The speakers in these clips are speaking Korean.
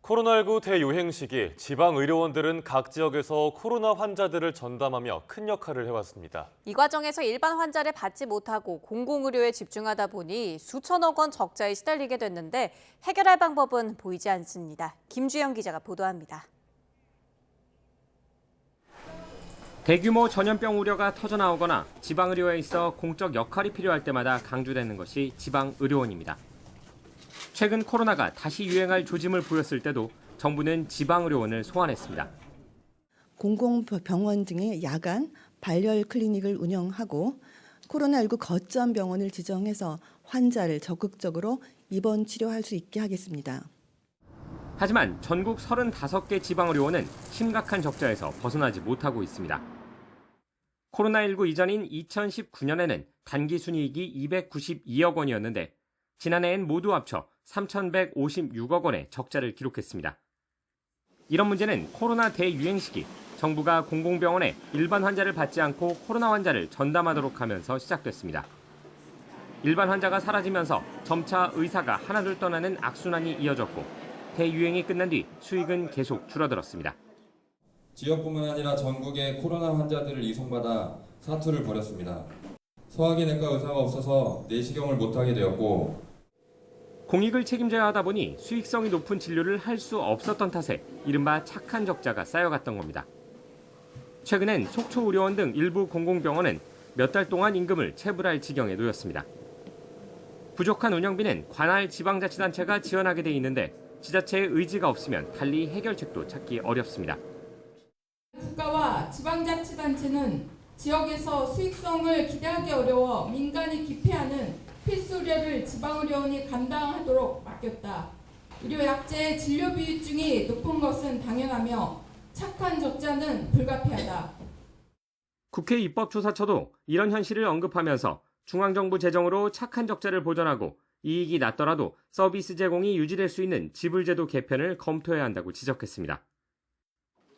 코로나19 대유행 시기 지방 의료원들은 각 지역에서 코로나 환자들을 전담하며 큰 역할을 해왔습니다. 이 과정에서 일반 환자를 받지 못하고 공공의료에 집중하다 보니 수천억 원 적자에 시달리게 됐는데 해결할 방법은 보이지 않습니다. 김주영 기자가 보도합니다. 대규모 전염병 우려가 터져나오거나 지방의료에 있어 공적 역할이 필요할 때마다 강조되는 것이 지방의료원입니다. 최근 코로나가 다시 유행할 조짐을 보였을 때도 정부는 지방의료원을 소환했습니다. 공공병원 등의 야간 발열 클리닉을 운영하고 코로나19 거점 병원을 지정해서 환자를 적극적으로 입원 치료할 수 있게 하겠습니다. 하지만 전국 35개 지방의료원은 심각한 적자에서 벗어나지 못하고 있습니다. 코로나19 이전인 2019년에는 단기 순이익이 292억 원이었는데 지난해엔 모두 합쳐 3,156억 원의 적자를 기록했습니다. 이런 문제는 코로나 대유행 시기 정부가 공공병원에 일반 환자를 받지 않고 코로나 환자를 전담하도록 하면서 시작됐습니다. 일반 환자가 사라지면서 점차 의사가 하나둘 떠나는 악순환이 이어졌고 대유행이 끝난 뒤 수익은 계속 줄어들었습니다. 지역뿐만 아니라 전국의 코로나 환자들을 이송받아 사투를 벌였습니다. 소화기 내과 의사가 없어서 내시경을 못하게 되었고 공익을 책임져야 하다 보니 수익성이 높은 진료를 할 수 없었던 탓에 이른바 착한 적자가 쌓여갔던 겁니다. 최근엔 속초의료원 등 일부 공공병원은 몇 달 동안 임금을 체불할 지경에 놓였습니다. 부족한 운영비는 관할 지방자치단체가 지원하게 돼 있는데 지자체의 의지가 없으면 달리 해결책도 찾기 어렵습니다. 국가와 지방자치단체는 지역에서 수익성을 기대하기 어려워 민간이 기피하는 필수 의료를 지방의료원이 감당하도록 맡겼다. 의료 약제의 진료 비율중이 높은 것은 당연하며 착한 적자는 불가피하다. 국회 입법조사처도 이런 현실을 언급하면서 중앙정부 재정으로 착한 적자를 보전하고 이익이 낮더라도 서비스 제공이 유지될 수 있는 지불제도 개편을 검토해야 한다고 지적했습니다.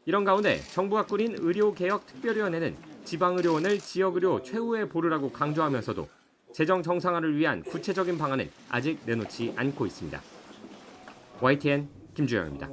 이런 가운데 정부가 꾸린 의료개혁특별위원회는 지방의료원을 지역의료 최후의 보루라고 강조하면서도 재정 정상화를 위한 구체적인 방안은 아직 내놓지 않고 있습니다. YTN 김주영입니다.